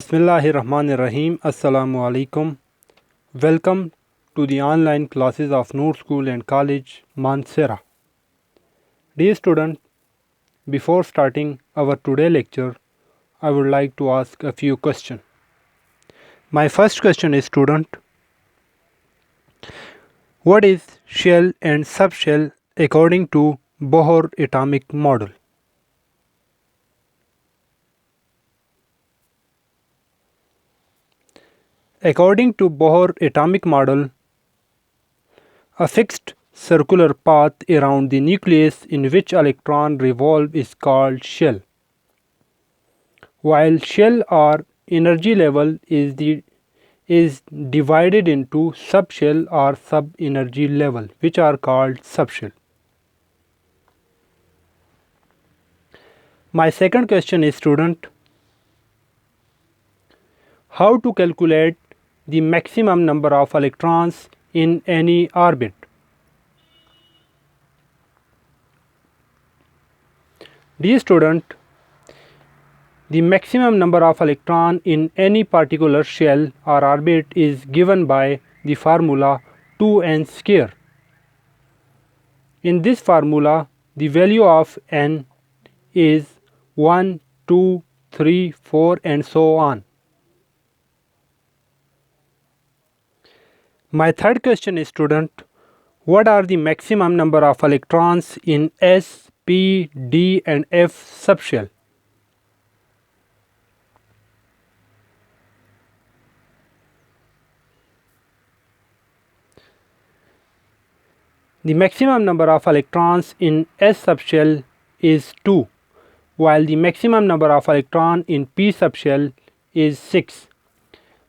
Bismillahirrahmanirrahim. Assalamu alaikum. Welcome to the online classes of Noor School and College, Mansehra. Dear student, before starting our today lecture, I would like to ask a few questions. My first question is, student, what is shell and subshell according to Bohr atomic model? According to Bohr atomic model, a fixed circular path around the nucleus in which electron revolve is called shell. While shell or energy level is divided into subshell or sub-energy level, which are called subshell. My second question is, student, how to calculate the maximum number of electrons in any orbit? Dear student, the maximum number of electron in any particular shell or orbit is given by the formula 2n square. In this formula, the value of n is 1, 2, 3, 4 and so on. My third question is, student, what are the maximum number of electrons in S, P, D and F subshell? The maximum number of electrons in S subshell is 2, while the maximum number of electrons in P subshell is 6,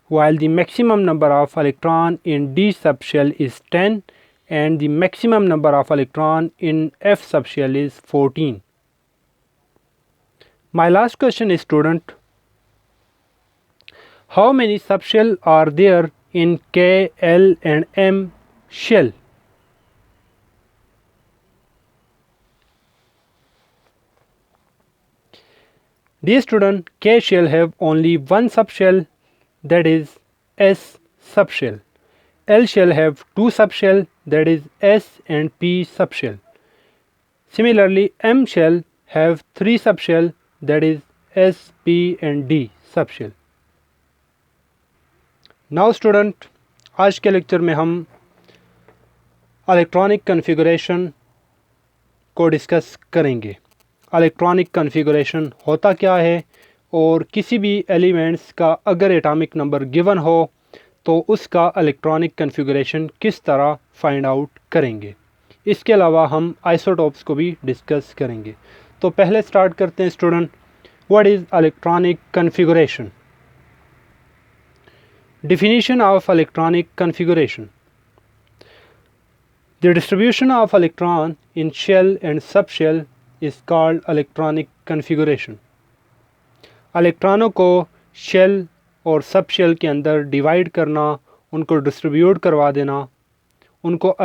while the maximum number of electrons in D subshell is 10 and the maximum number of electrons in F subshell is 14. My last question is, student, how many subshell are there in K, L and M shell? Dear student, K shell have only one subshell, that is S subshell. L shell have two subshell, that is S and P subshell. Similarly, M shell have three subshell, that is S, P and D subshell. Now student, आज के lecture में हम electronic configuration को discuss करेंगे. Electronic configuration होता क्या है और किसी भी एलिमेंट्स का अगर एटॉमिक नंबर गिवन हो तो उसका इलेक्ट्रॉनिक कॉन्फ़िगरेशन किस तरह फाइंड आउट करेंगे. इसके अलावा हम आइसोटोप्स को भी डिस्कस करेंगे. तो पहले स्टार्ट करते हैं student, what is electronic configuration. Definition of electronic configuration. The distribution of electron in shell and subshell is called electronic configuration. इलेक्ट्रॉनों को शेल और सबशेल के अंदर डिवाइड करना, उनको डिस्ट्रीब्यूट करवा देना, उनको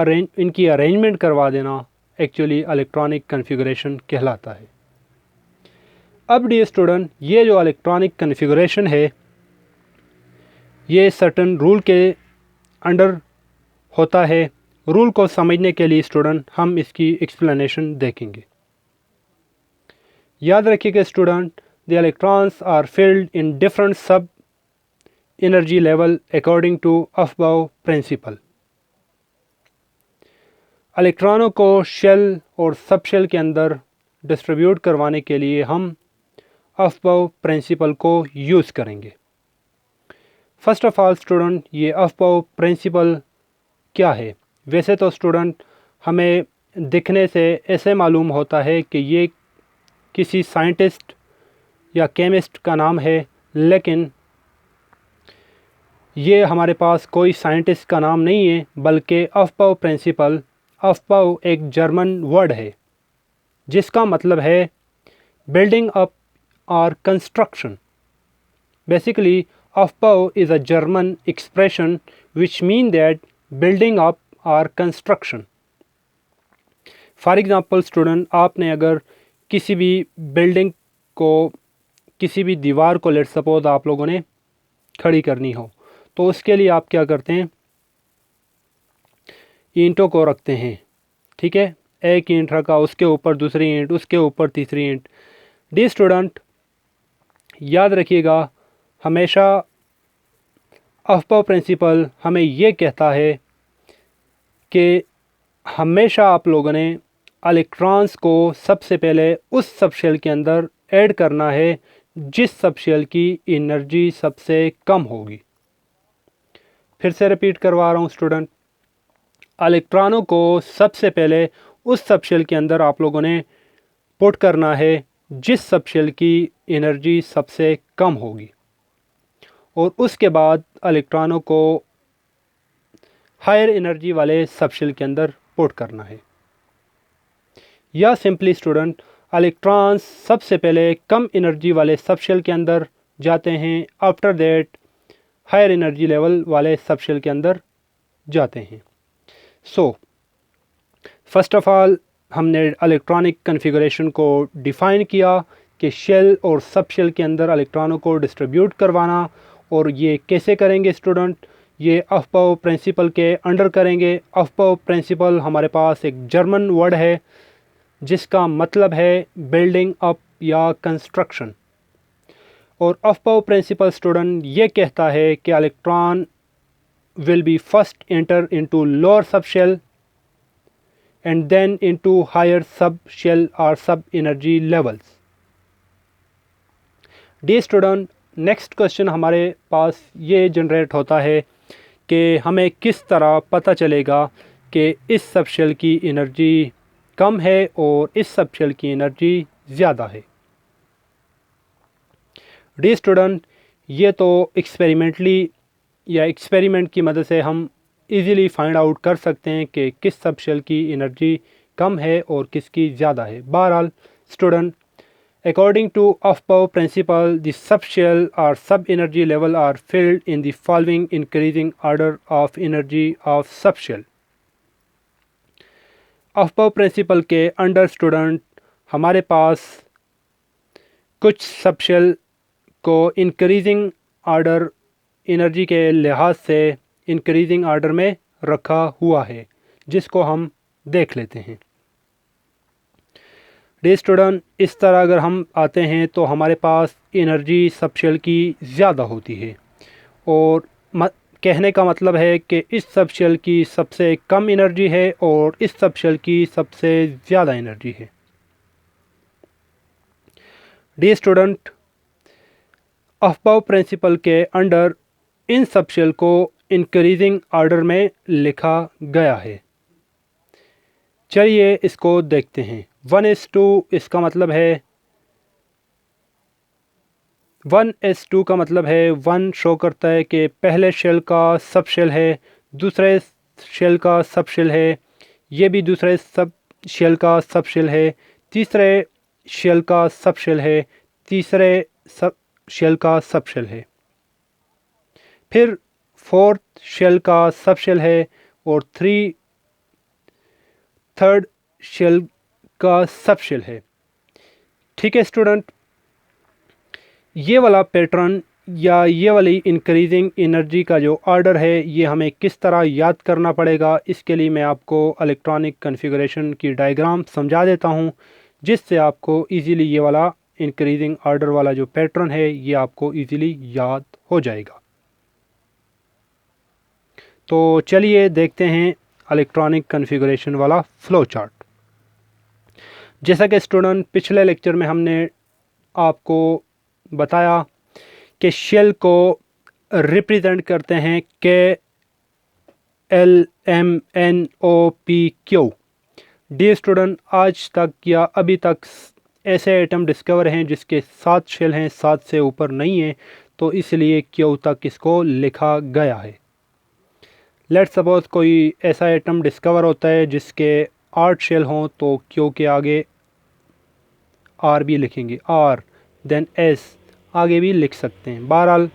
इनकी अरेंजमेंट करवा देना एक्चुअली इलेक्ट्रॉनिक कॉन्फ़िगरेशन कहलाता है. अब डियर स्टूडेंट, ये जो इलेक्ट्रॉनिक कॉन्फ़िगरेशन है ये सर्टन रूल के अंडर होता है. रूल को समझने के लिए स्टूडेंट हम इसकी एक्सप्लेनेशन देखेंगे. याद रखिएगा student, the electrons are filled in different sub energy level according to Aufbau principle. इलेक्ट्रॉनों को शेल और सबशेल के अंदर डिस्ट्रीब्यूट करवाने के लिए हम अफबाउ प्रिंसिपल को यूज़ करेंगे. फर्स्ट ऑफ ऑल स्टूडेंट, ये अफबाउ प्रिंसिपल क्या है. वैसे तो स्टूडेंट हमें दिखने से ऐसे मालूम होता है कि ये किसी साइंटिस्ट या केमिस्ट का नाम है, लेकिन ये हमारे पास कोई साइंटिस्ट का नाम नहीं है, बल्कि अफबाउ प्रिंसिपल, अफबाउ एक जर्मन वर्ड है जिसका मतलब है बिल्डिंग अप और construction. Basically Aufbau is a German expression which mean that building up or construction. For example student, आपने अगर किसी भी बिल्डिंग को, किसी भी दीवार को लेट सपोज आप लोगों ने खड़ी करनी हो तो उसके लिए आप क्या करते हैं, ईंटों को रखते हैं। ठीक है, एक ईंट रखा, उसके ऊपर दूसरी ईंट, उसके ऊपर तीसरी ईंट। डी स्टूडेंट, याद रखिएगा हमेशा अफबाउ प्रिंसिपल हमें ये कहता है कि हमेशा आप लोगों ने इलेक्ट्रॉन्स को सबसे पहले उस सबशेल के अंदर ऐड करना है जिस सबशेल की एनर्जी सबसे कम होगी। फिर से रिपीट करवा रहा हूँ स्टूडेंट, इलेक्ट्रॉनों को सबसे पहले उस सबशेल के अंदर आप लोगों ने पुट करना है जिस सबशेल की एनर्जी सबसे कम होगी, और उसके बाद इलेक्ट्रॉनों को हायर एनर्जी वाले सबशेल के अंदर पुट करना है। या सिंपली स्टूडेंट, इलेक्ट्रॉन्स सबसे पहले कम एनर्जी वाले सबशेल के अंदर जाते हैं, after that higher energy level वाले सबशेल के अंदर जाते हैं। सो फर्स्ट ऑफ ऑल हमने इलेक्ट्रॉनिक कन्फिगरेशन को डिफ़ाइन किया कि शेल और सबशेल के अंदर इलेक्ट्रॉनों को डिस्ट्रीब्यूट करवाना, और ये कैसे करेंगे स्टूडेंट, ये अफबाउ प्रिंसिपल के अंडर करेंगे। अफबाउ प्रिंसिपल हमारे पास एक जर्मन वर्ड है जिसका मतलब है बिल्डिंग अप या कंस्ट्रक्शन, और अफबाउ प्रिंसिपल स्टूडेंट ये कहता है कि electron will be first enter into lower subshell and then into higher subshell or sub energy levels। Dear student, next question हमारे पास ये जनरेट होता है कि हमें किस तरह पता चलेगा कि इस सबशेल की एनर्जी कम है और इस सबशेल की एनर्जी ज़्यादा है। डी स्टूडेंट, ये तो एक्सपेरिमेंटली या एक्सपेरिमेंट की मदद से हम इजीली फाइंड आउट कर सकते हैं कि किस सबशेल की एनर्जी कम है और किसकी ज़्यादा है। बहरहाल student, according to Aufbau principle the subshell और sub energy level are filled in the following increasing order of energy of subshell. Aufbau principle के अंडर स्टूडेंट हमारे पास कुछ सबशेल को इंक्रीजिंग ऑर्डर एनर्जी के लिहाज से इंक्रीजिंग ऑर्डर में रखा हुआ है, जिसको हम देख लेते हैं। डी स्टूडेंट, इस तरह अगर हम आते हैं तो हमारे पास एनर्जी सबशेल की ज़्यादा होती है, और कहने का मतलब है कि इस सबशेल की सबसे कम एनर्जी है और इस सबशेल की सबसे ज़्यादा एनर्जी है। डी स्टूडेंट, अफबाउ प्रिंसिपल के अंडर इन सबशेल को इंक्रीजिंग ऑर्डर में लिखा गया है। चलिए इसको देखते हैं। 1s2 इसका मतलब है 1s2 का मतलब है 1 शो करता है कि पहले शेल का सबशेल है, दूसरे शेल का सबशेल है, ये भी दूसरे सब शेल का सबशेल है, तीसरे शेल का सबशेल है, तीसरे सब शेल का सबशेल है, फिर फोर्थ शेल का सबशेल है, और थर्ड शेल का सबशेल है। ठीक है स्टूडेंट, ये वाला पैटर्न या ये वाली इंक्रीजिंग एनर्जी का जो ऑर्डर है ये हमें किस तरह याद करना पड़ेगा, इसके लिए मैं आपको इलेक्ट्रॉनिक कॉन्फ़िगरेशन की डायग्राम समझा देता हूँ, जिससे आपको इजीली ये वाला इंक्रीजिंग ऑर्डर वाला जो पैटर्न है ये आपको इजीली याद हो जाएगा। तो चलिए देखते हैं इलेक्ट्रॉनिक कॉन्फ़िगरेशन वाला फ़्लो चार्ट। जैसा कि स्टूडेंट पिछले लेक्चर में हमने आपको बताया कि शेल को रिप्रेजेंट करते हैं KLMNOPQ। डी स्टूडेंट, आज तक या अभी तक ऐसे एटम डिस्कवर हैं जिसके 7 शेल हैं, 7 से ऊपर नहीं है, तो इसलिए Q तक इसको लिखा गया है। लेट्स सपोज कोई ऐसा एटम डिस्कवर होता है जिसके 8 शेल हों, तो Q के आगे R भी लिखेंगे, R देन S आगे भी लिख सकते हैं। बहरहाल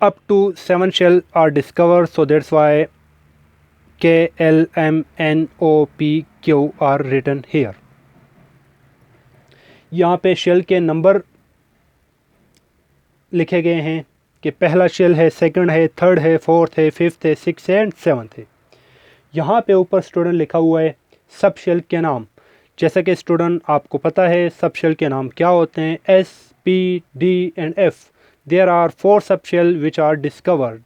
up to 7 shell are discovered, so that's why KLMNOPQ are written here। यहाँ पे शेल के नंबर लिखे गए हैं कि पहला शेल है, सेकंड है, थर्ड है, फोर्थ है, फिफ्थ है, सिक्स है एंड सेवन्थ है। यहाँ पे ऊपर स्टूडेंट लिखा हुआ है सब शेल के नाम। जैसा कि स्टूडेंट आपको पता है सब शेल के नाम क्या होते हैं, S, P, D and F. There are 4 sub shell which are discovered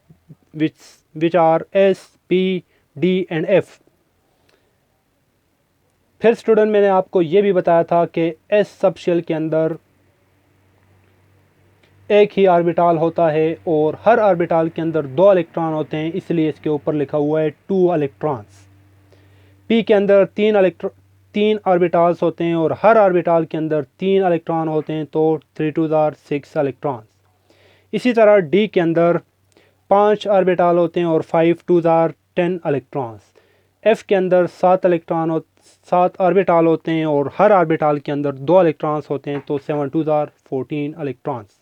which are S, P, D and F. फिर स्टूडेंट मैंने आपको ये भी बताया था कि एस सब शेल के अंदर एक ही ऑर्बिटल होता है और हर ऑर्बिटल के अंदर 2 इलेक्ट्रॉन होते हैं, इसलिए इसके ऊपर लिखा हुआ है 2 इलेक्ट्रॉन्स। पी के अंदर 3 ऑर्बिटल्स होते हैं और हर ऑर्बिटल के अंदर 3 इलेक्ट्रॉन होते हैं, तो 3 2 आर 6 इलेक्ट्रॉन्स। इसी तरह डी के अंदर 5 ऑर्बिटल होते हैं और 5 2 आर 10 इलेक्ट्रॉन्स। एफ के अंदर 7 ऑर्बिटल होते हैं और हर ऑर्बिटल के अंदर 2 इलेक्ट्रॉन्स होते हैं, तो 7 2 आर 14 इलेक्ट्रॉन्स।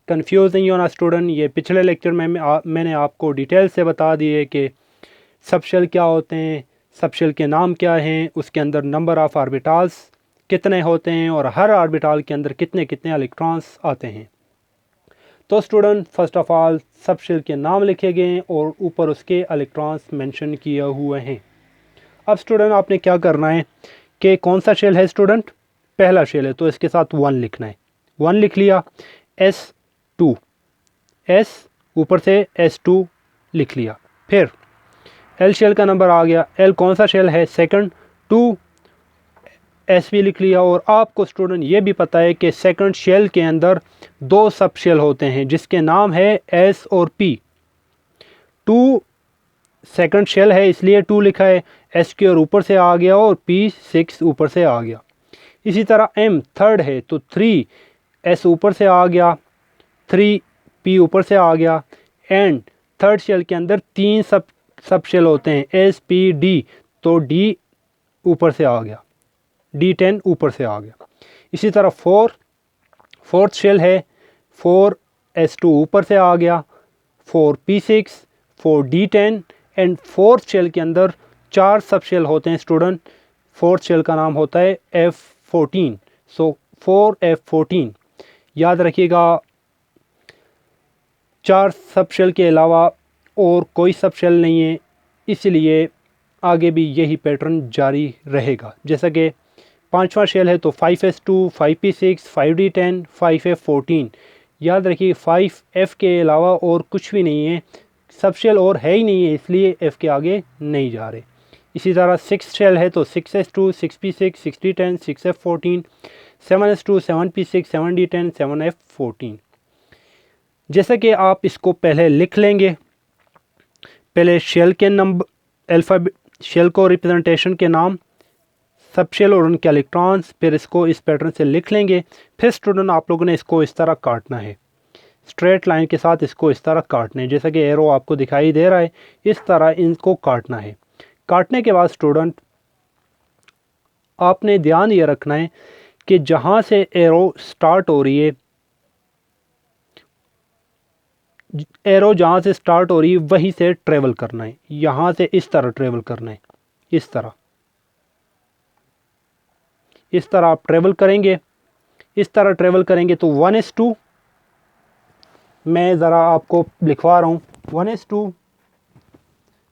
कंफ्यूज नहीं होना स्टूडेंट, ये पिछले लेक्चर में मैंने आपको डिटेल से बता दिए कि सब शेल क्या होते हैं, सब शेल के नाम क्या हैं, उसके अंदर नंबर ऑफ़ ऑर्बिटल्स कितने होते हैं और हर ऑर्बिटल के अंदर कितने कितने इलेक्ट्रॉन्स आते हैं। तो student first of all sub shell के नाम लिखे गए हैं और ऊपर उसके इलेक्ट्रॉन्स मेंशन किए हुए हैं। अब स्टूडेंट आपने क्या करना है कि कौन सा शेल है स्टूडेंट, पहला शेल है तो इसके साथ 1 लिखना है। 1 लिख लिया, S2, S ऊपर से S2 लिख लिया। फिर एल शेल का नंबर आ गया, एल कौन सा शेल है, सेकंड, 2 एस भी लिख लिया। और आपको स्टूडेंट ये भी पता है कि सेकंड शेल के अंदर 2 सब शेल होते हैं जिसके नाम है एस और पी। 2 सेकंड शेल है इसलिए 2 लिखा है, एस के और ऊपर से आ गया और पी 6 ऊपर से आ गया। इसी तरह एम थर्ड है तो 3 एस ऊपर से आ गया, 3 पी ऊपर से आ गया। एंड थर्ड शेल के अंदर 3 सब शेल होते हैं, एस पी डी, तो डी ऊपर से आ गया, D10 ऊपर से आ गया। इसी तरह फोर्थ शेल है, 4S2 ऊपर से आ गया, 4P6, 4D10 and fourth shell के अंदर 4 सब शेल होते हैं स्टूडेंट। फोर्थ शेल का नाम होता है F14, सो 4F14। याद रखिएगा 4 सब शेल के अलावा और कोई सब शेल नहीं है, इसलिए आगे भी यही पैटर्न जारी रहेगा। जैसा कि 5वां शेल है तो 5S2, 5P6, 5D10, 5F14। याद रखिए 5F के अलावा और कुछ भी नहीं है, सब शेल और है ही नहीं है, इसलिए F के आगे नहीं जा रहे। इसी तरह 6 शेल है तो 6S2, 6P6, 6D10, 6F14, 7S2, 7P6, 7D10, 7F14। जैसा कि आप इसको पहले लिख लेंगे, पहले शेल के नंबर अल्फ़ाबेट शेल को रिप्रेजेंटेशन के नाम, सब शेल और उनके इलेक्ट्रॉन्स, फिर इसको इस पैटर्न से लिख लेंगे। फिर स्टूडेंट आप लोगों ने इसको इस तरह काटना है, स्ट्रेट लाइन के साथ इसको इस तरह काटना है, जैसा कि एरो आपको दिखाई दे रहा है, इस तरह इनको काटना है। काटने के बाद स्टूडेंट आपने ध्यान ये रखना है कि जहाँ से एरो स्टार्ट हो रही है, एरो जहाँ से स्टार्ट हो रही है वहीं से ट्रेवल करना है, यहाँ से इस तरह ट्रेवल करना है, इस तरह आप ट्रेवल करेंगे। इस तरह ट्रेवल करेंगे तो 1S2, मैं ज़रा आपको लिखवा रहा हूँ, 1S2,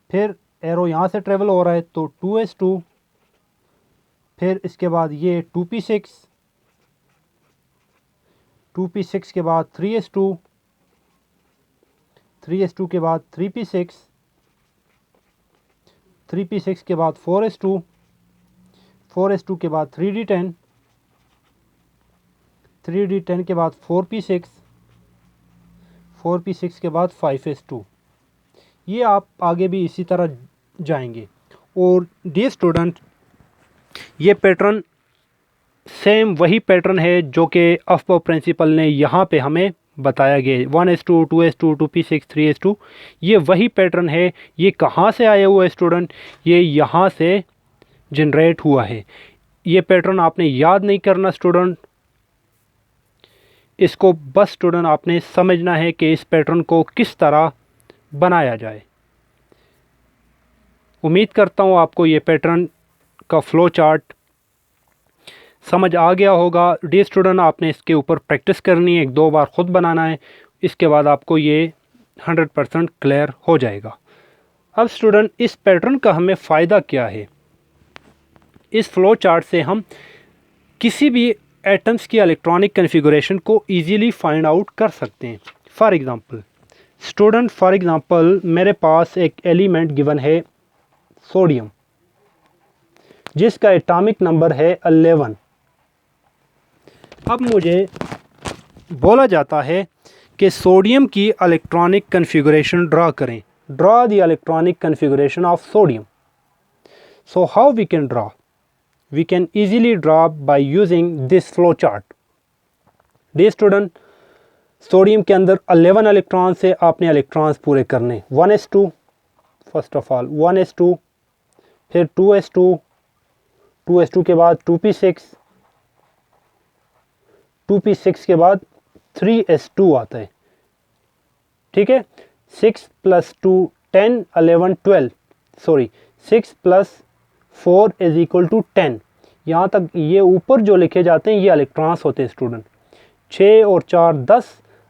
फिर एरो यहाँ से ट्रेवल हो रहा है तो 2S2, फिर इसके बाद ये 2P6, 2P6 के बाद 3S2, 3S2 के बाद 3P6, 3P6 के बाद 4S2, 4S2 के बाद 3D10, 3D10 के बाद 4P6, 4P6 के बाद 5S2। ये आप आगे भी इसी तरह जाएंगे। और डियर स्टूडेंट ये पैटर्न सेम वही पैटर्न है जो कि अफबॉ प्रिंसिपल ने यहाँ पे हमें बताया गया, 1S2, 2S2, 2P6, 3S2, ये वही पैटर्न है। ये कहाँ से आया हुआ है स्टूडेंट, ये यहाँ से जनरेट हुआ है। ये पैटर्न आपने याद नहीं करना स्टूडेंट, इसको बस स्टूडेंट आपने समझना है कि इस पैटर्न को किस तरह बनाया जाए। उम्मीद करता हूँ आपको ये पैटर्न का फ्लो चार्ट समझ आ गया होगा। डी स्टूडेंट, आपने इसके ऊपर प्रैक्टिस करनी है, 1-2 बार ख़ुद बनाना है, इसके बाद आपको ये 100% क्लियर हो जाएगा। अब स्टूडेंट, इस पैटर्न का हमें फ़ायदा क्या है? इस फ्लो चार्ट से हम किसी भी एटम्स की इलेक्ट्रॉनिक कन्फिगरेशन को ईजीली फाइंड आउट कर सकते हैं। फॉर एग्ज़ाम्पल स्टूडेंट, मेरे पास एक एलिमेंट गिवन है सोडियम, जिसका एटॉमिक नंबर है 11। अब मुझे बोला जाता है कि सोडियम की इलेक्ट्रॉनिक कन्फिगरेशन ड्रा करें। Draw the electronic configuration of sodium. So how we can draw? We can easily draw by using this flow chart. Dear student, sodium के अंदर 11 इलेक्ट्रॉन से आपने इलेक्ट्रॉन्स पूरे करने। 1s2, first of all 1s2, फिर 2s2, 2s2 के बाद 2p6, 2p6 के बाद 3s2 आता है। ठीक है, 6 + 2 10 11 12, सॉरी 6 + 4 = 10। यहाँ तक ये ऊपर जो लिखे जाते हैं ये इलेक्ट्रॉन्स होते हैं स्टूडेंट। 6 और 4 10।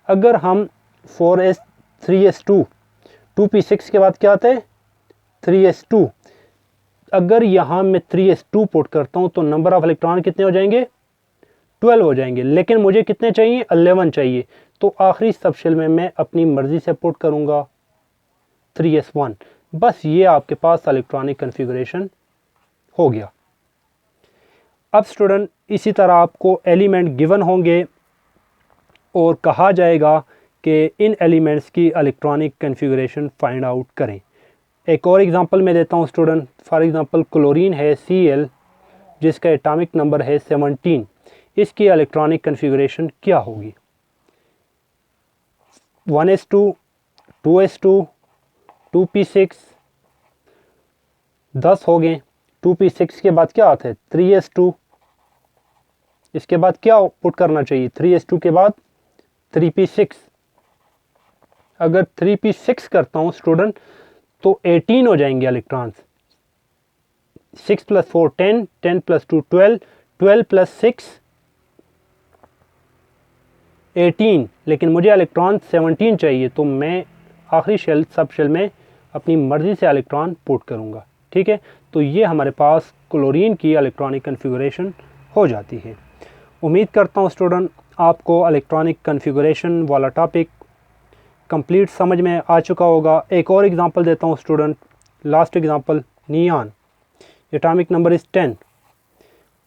अगर हम 4s 3s2, 2p6 के बाद क्या आता है 3s2। अगर यहाँ मैं 3s2 पुट करता हूँ तो नंबर ऑफ इलेक्ट्रॉन कितने हो जाएंगे? 12 हो जाएंगे। लेकिन मुझे कितने चाहिए? 11 चाहिए। तो आखिरी सबशेल में मैं अपनी मर्ज़ी से पुट करूँगा 3s1। बस ये आपके पास इलेक्ट्रॉनिक कन्फिगरेशन हो गया। अब स्टूडेंट, इसी तरह आपको एलिमेंट गिवन होंगे और कहा जाएगा कि इन एलिमेंट्स की इलेक्ट्रॉनिक कन्फिगरेशन फाइंड आउट करें। एक और एग्जांपल मैं देता हूं स्टूडेंट। फॉर एग्जांपल क्लोरीन है Cl, जिसका एटॉमिक नंबर है 17। इसकी इलेक्ट्रॉनिक कन्फिगरेशन क्या होगी? 1s2, 2s2, 2p6, 10 हो गए। 2p6 के बाद क्या आता है 3s2। इसके बाद क्या पुट करना चाहिए? 3s2 के बाद 3p6। अगर 3p6 करता हूं स्टूडेंट तो 18 हो जाएंगे इलेक्ट्रॉन्स। 6 + 4 10, 10 + 2 12, 12 + 6 18। लेकिन मुझे इलेक्ट्रॉन 17 चाहिए, तो मैं आखिरी सब शेल में अपनी मर्ज़ी से इलेक्ट्रॉन पुट करूँगा। ठीक है, तो ये हमारे पास क्लोरीन की इलेक्ट्रॉनिक कन्फिगरेशन हो जाती है। उम्मीद करता हूँ स्टूडेंट आपको इलेक्ट्रॉनिक कन्फिगरेशन वाला टॉपिक कंप्लीट समझ में आ चुका होगा। एक और एग्जांपल देता हूँ student, last example neon, atomic number is 10।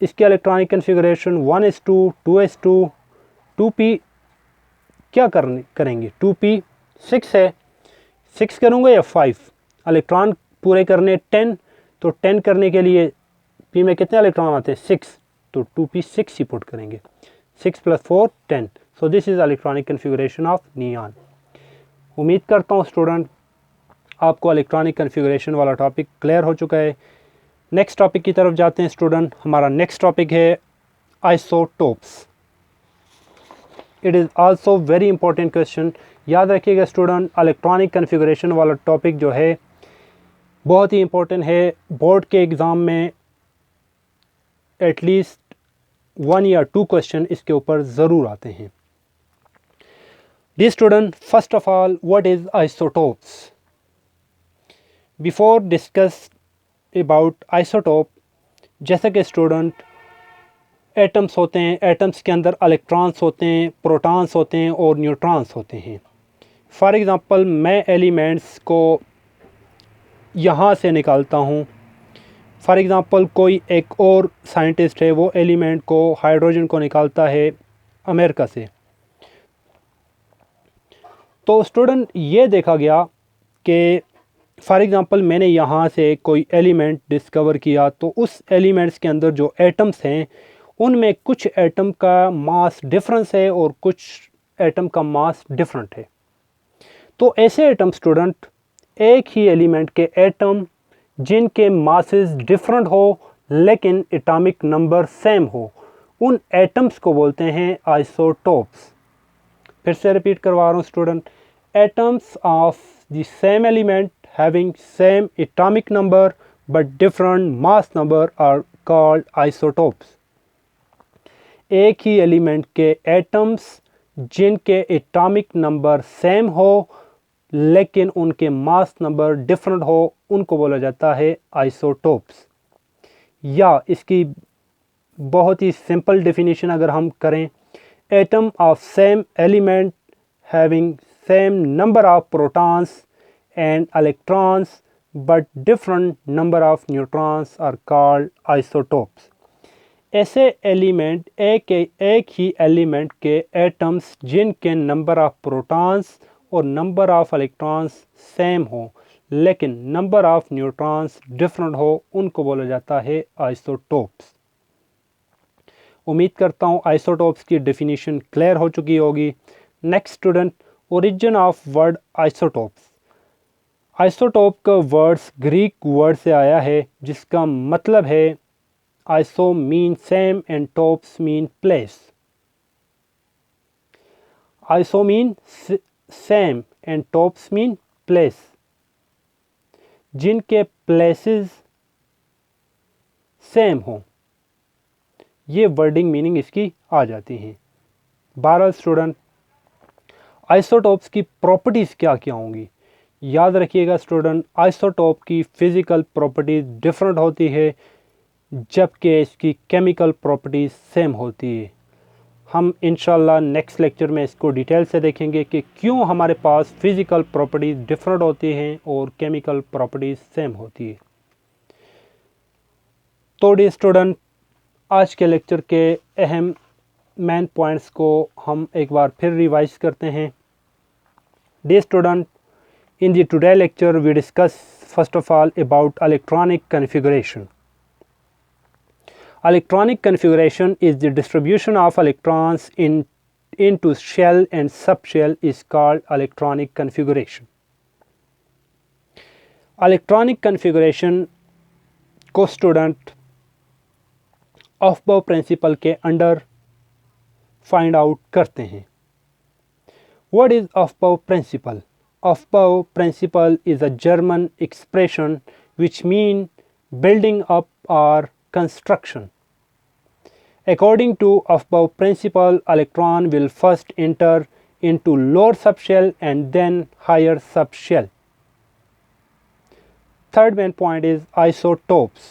इसकी electronic configuration 1s2, 2s2, 2p क्या करेंगे 2p6 है। 6 करूँगा या 5? इलेक्ट्रॉन पूरे करने 10, तो 10 करने के लिए p में कितने इलेक्ट्रॉन आते हैं 6, तो 2p6 ही पुट करेंगे। 6 + 4 10। So this is electronic configuration of neon. उम्मीद करता हूँ स्टूडेंट आपको इलेक्ट्रॉनिक कन्फिगरेशन वाला टॉपिक क्लियर हो चुका है। नेक्स्ट टॉपिक की तरफ जाते हैं स्टूडेंट। हमारा नेक्स्ट टॉपिक है isotopes. It is also very important question. याद रखिएगा स्टूडेंट, इलेक्ट्रॉनिक कन्फिगरेशन वाला टॉपिक जो है बहुत ही इंपॉर्टेंट है। बोर्ड के एग्ज़ाम में एटलीस्ट 1 या 2 क्वेश्चन इसके ऊपर ज़रूर आते हैं। Dear student, first of all, what is isotopes? Before discuss about isotope, जैसा कि स्टूडेंट एटम्स होते हैं, एटम्स के अंदर इलेक्ट्रॉन्स होते हैं, प्रोटॉन्स होते हैं और न्यूट्रॉन्स होते हैं। फॉर एग्ज़ाम्पल मैं एलिमेंट्स को यहाँ से निकालता हूँ। फॉर एग्ज़ाम्पल कोई एक और साइंटिस्ट है, वो एलिमेंट को, हाइड्रोजन को निकालता है अमेरिका से। तो स्टूडेंट ये देखा गया कि फॉर एग्ज़ाम्पल मैंने यहाँ से कोई एलिमेंट डिस्कवर किया, तो उस एलिमेंट्स के अंदर जो एटम्स हैं उनमें कुछ एटम का मास डिफरेंस है और कुछ एटम का मास डिफरेंट है। तो ऐसे एटम स्टूडेंट, एक ही एलिमेंट के एटम जिनके मासेस डिफरेंट हो लेकिन एटॉमिक नंबर सेम हो, उन एटम्स को बोलते हैं आइसोटोप्स। फिर से रिपीट करवा रहा हूँ student, atoms of the same element having same atomic number but different mass number are called isotopes. एक ही एलिमेंट के एटम्स जिनके एटॉमिक नंबर सेम हो लेकिन उनके मास नंबर डिफरेंट हो उनको बोला जाता है आइसोटोप्स। या इसकी बहुत ही सिंपल डेफिनेशन अगर हम करें, atom of same element having same number of protons and electrons but different number of neutrons are called isotopes. ऐसे एलिमेंट एक ही एलिमेंट के एटम्स जिनके नंबर ऑफ प्रोटॉन्स और नंबर ऑफ इलेक्ट्रॉन्स सेम हो लेकिन नंबर ऑफ न्यूट्रॉन्स डिफरेंट हो उनको बोला जाता है आइसोटोप्स। उम्मीद करता हूँ आइसोटोप्स की डेफिनेशन क्लियर हो चुकी होगी। Next student, origin of word isotopes. Isotope का वर्ड्स ग्रीक वर्ड से आया है जिसका मतलब है iso mean same and topes mean place. Iso mean same and topes mean place, जिनके प्लेसेस सेम हो, ये वर्डिंग मीनिंग इसकी आ जाती हैं। 12 स्टूडेंट, आइसोटोप्स की प्रॉपर्टीज़ क्या क्या होंगी? याद रखिएगा स्टूडेंट, आइसोटोप की फ़िज़िकल प्रॉपर्टीज़ डिफरेंट होती है जबकि इसकी केमिकल प्रॉपर्टीज़ सेम होती है। हम इंशाल्लाह नेक्स्ट लेक्चर में इसको डिटेल से देखेंगे कि क्यों हमारे पास फ़िज़िकल प्रॉपर्टीज़ डिफरेंट होती हैं और केमिकल प्रॉपर्टीज़ सेम होती है। तो डी स्टूडेंट, आज के लेक्चर के अहम मेन पॉइंट्स को हम एक बार फिर रिवाइज करते हैं। Dear student, in the today lecture we discuss first of all about electronic configuration. Electronic configuration is the distribution of electrons into shell and subshell is called electronic configuration. Electronic configuration को student ऑफबाउ principal के under find out करते हैं। What is Aufbau principle? Aufbau principle is a German expression which means building up or construction. According to Aufbau principle, electron will first enter into lower subshell and then higher subshell. Third main point is isotopes.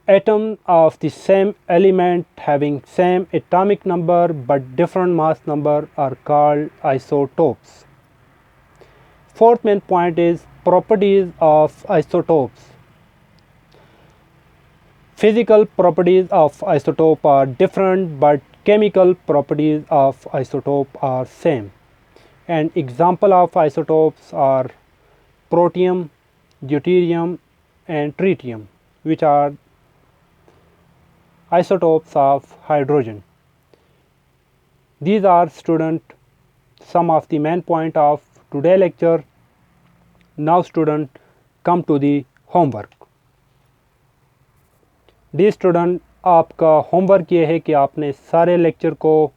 Atoms of the same element having same atomic number but different mass number are called isotopes. Fourth main point is properties of isotopes. Physical properties of isotope are different but chemical properties of isotope are same. And example of isotopes are protium, deuterium and tritium, which are isotopes of hydrogen. These are student some of the main point of today lecture. Now student, come to the homework. Dear student, आपका homework ये है कि आपने सारे lecture को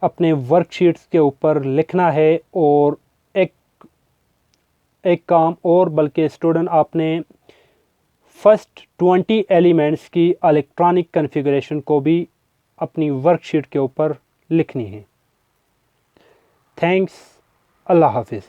अपने worksheets के ऊपर लिखना है और एक काम और, बल्कि स्टूडेंट आपने फर्स्ट 20 एलिमेंट्स की इलेक्ट्रॉनिक कॉन्फ़िगरेशन को भी अपनी वर्कशीट के ऊपर लिखनी है। थैंक्स, अल्लाह हाफिज़।